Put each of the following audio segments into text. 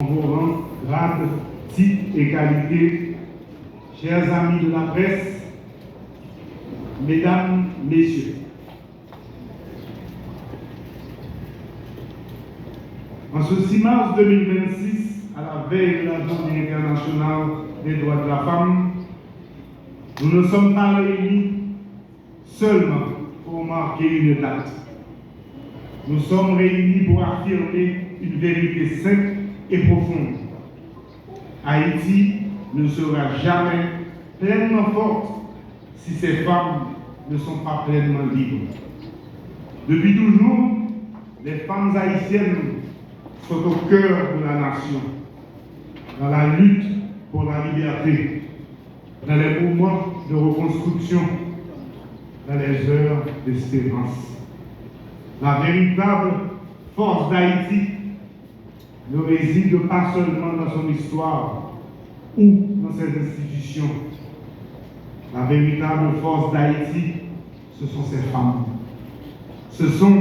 Vos rangs, grades, titres et qualités, chers amis de la presse, mesdames, messieurs, en ce 6 mars 2026, à la veille de la Journée internationale des droits de la femme, nous ne sommes pas réunis seulement pour marquer une date. Nous sommes réunis pour affirmer une vérité simple et profonde. Haïti ne sera jamais pleinement forte si ces femmes ne sont pas pleinement libres. Depuis toujours, les femmes haïtiennes sont au cœur de la nation, dans la lutte pour la liberté, dans les mouvements de reconstruction, dans les heures d'espérance. La véritable force d'Haïti ne réside pas seulement dans son histoire ou dans ses institutions. La véritable force d'Haïti, ce sont ses femmes. Ce sont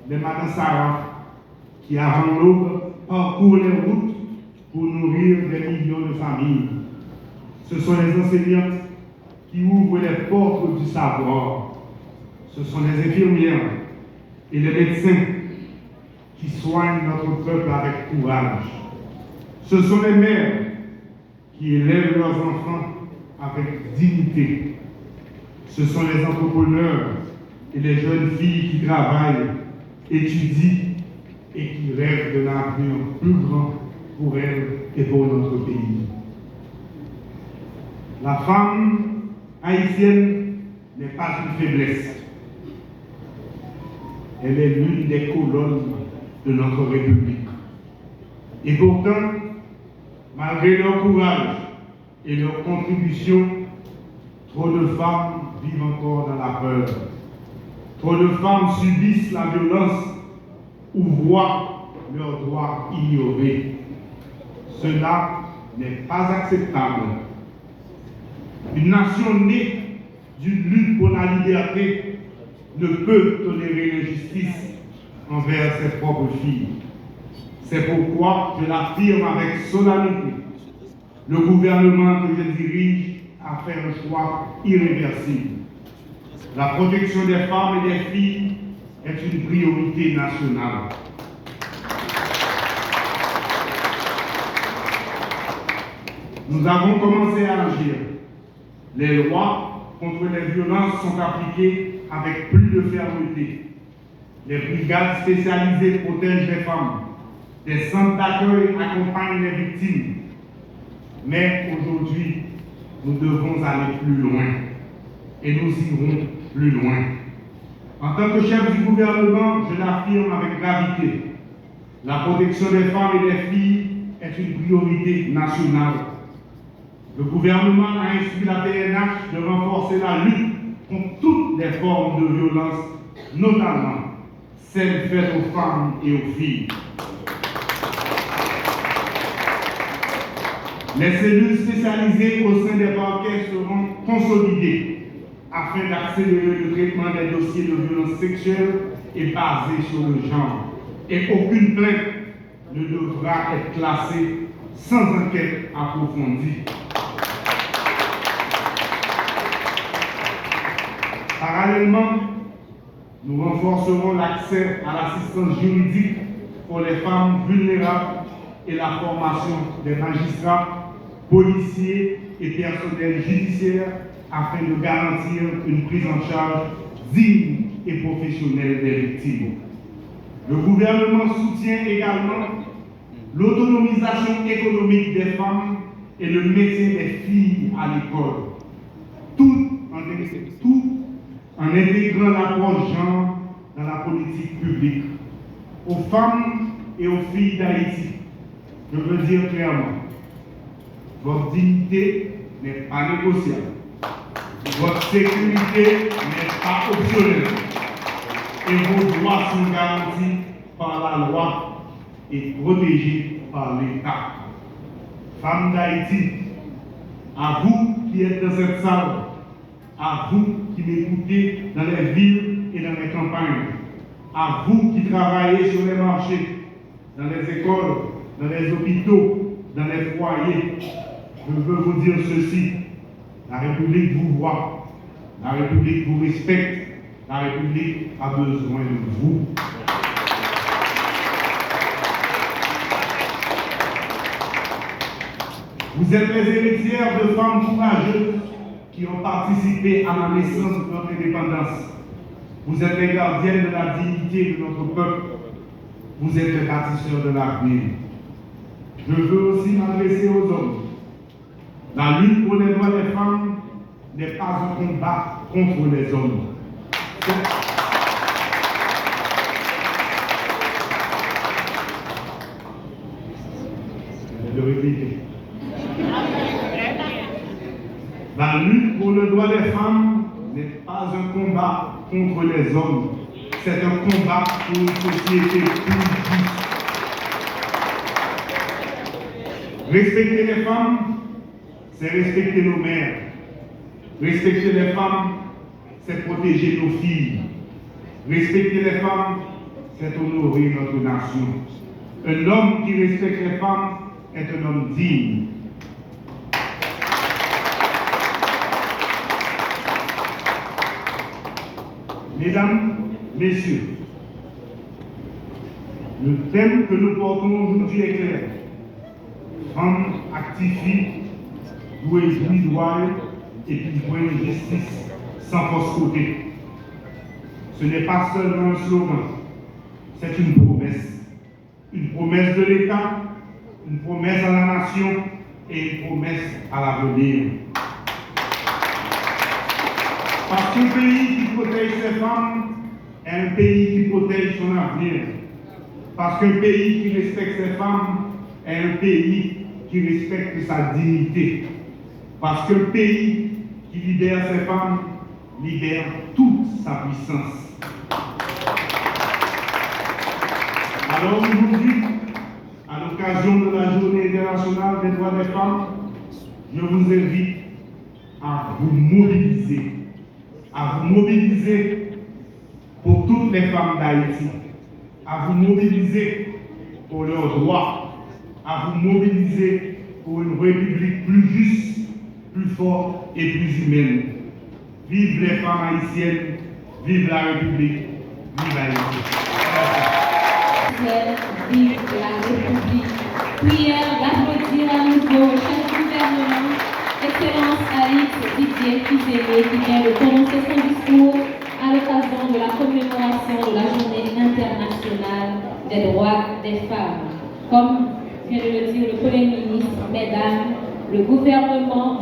les Madame Sarah qui, avant l'aube, parcourent les routes pour nourrir des millions de familles. Ce sont les enseignantes qui ouvrent les portes du savoir. Ce sont les infirmières et les médecins qui soignent notre peuple avec courage. Ce sont les mères qui élèvent leurs enfants avec dignité. Ce sont les entrepreneurs et les jeunes filles qui travaillent, étudient et qui rêvent d'un avenir plus grand pour elles et pour notre pays. La femme haïtienne n'est pas une faiblesse. Elle est l'une des colonnes de notre République. Et pourtant, malgré leur courage et leur contribution, trop de femmes vivent encore dans la peur. Trop de femmes subissent la violence ou voient leurs droits ignorés. Cela n'est pas acceptable. Une nation née d'une lutte pour la liberté ne peut tolérer l'injustice envers ses propres filles. C'est pourquoi je l'affirme avec solennité. Le gouvernement que je dirige a fait un choix irréversible. La protection des femmes et des filles est une priorité nationale. Nous avons commencé à agir. Les lois contre les violences sont appliquées avec plus de fermeté. Les brigades spécialisées protègent les femmes. Des centres d'accueil accompagnent les victimes. Mais aujourd'hui, nous devons aller plus loin. Et nous irons plus loin. En tant que chef du gouvernement, je l'affirme avec gravité. La protection des femmes et des filles est une priorité nationale. Le gouvernement a instruit la PNH de renforcer la lutte contre toutes les formes de violence, notamment celles faites aux femmes et aux filles. Les cellules spécialisées au sein des parquets seront consolidées afin d'accélérer le traitement des dossiers de violences sexuelles et basés sur le genre. Et aucune plainte ne devra être classée sans enquête approfondie. Parallèlement, nous renforcerons l'accès à l'assistance juridique pour les femmes vulnérables et la formation des magistrats, policiers et personnels judiciaires afin de garantir une prise en charge digne et professionnelle des victimes. Le gouvernement soutient également l'autonomisation économique des femmes et le maintien des filles à l'école, tout en intégrant l'approche genre dans la politique publique. Aux femmes et aux filles d'Haïti, je veux dire clairement, votre dignité n'est pas négociable. Votre sécurité n'est pas optionnelle. Et vos droits sont garantis par la loi et protégés par l'État. Femmes d'Haïti, à vous qui êtes dans cette salle, à vous qui m'écoutez dans les villes et dans les campagnes, à vous qui travaillez sur les marchés, dans les écoles, dans les hôpitaux, dans les foyers. Je veux vous dire ceci. La République vous voit. La République vous respecte. La République a besoin de vous. Vous êtes les héritières de femmes courageuses qui ont participé à la naissance de notre indépendance. Vous êtes les gardiennes de la dignité de notre peuple. Vous êtes les bâtisseurs de l'avenir. Je veux aussi m'adresser aux hommes. La lutte pour les droits des femmes n'est pas un combat contre les hommes. Je vais le répéter. La lutte pour le droit des femmes n'est pas un combat contre les hommes. C'est un combat pour une société plus juste. Respecter les femmes, c'est respecter nos mères. Respecter les femmes, c'est protéger nos filles. Respecter les femmes, c'est honorer notre nation. Un homme qui respecte les femmes est un homme digne. Mesdames, Messieurs, le thème que nous portons aujourd'hui est clair. Femmes actives, douées droit et puis douées justice, sans force côté. Ce n'est pas seulement un slogan, c'est une promesse. Une promesse de l'État, une promesse à la nation et une promesse à l'avenir. Parce qu'un pays qui protège ses femmes est un pays qui protège son avenir. Parce qu'un pays qui respecte ses femmes est un pays qui respecte sa dignité. Parce qu'un pays qui libère ses femmes libère toute sa puissance. Alors aujourd'hui, à l'occasion de la Journée internationale des droits des femmes, je vous invite à vous mobiliser. À vous mobiliser pour toutes les femmes d'Haïti, à vous mobiliser pour leurs droits, à vous mobiliser pour une République plus juste, plus forte et plus humaine. Vive les femmes haïtiennes, vive la République, vive Haïti. Vive la République. Prière d'applaudir à nouveau le chef du gouvernement, Excellence Alix Didier Kizélé, qui vient de prononcer son discours à l'occasion de la commémoration de la Journée internationale des droits des femmes. Comme vient de le dire le Premier ministre, Mesdames, le gouvernement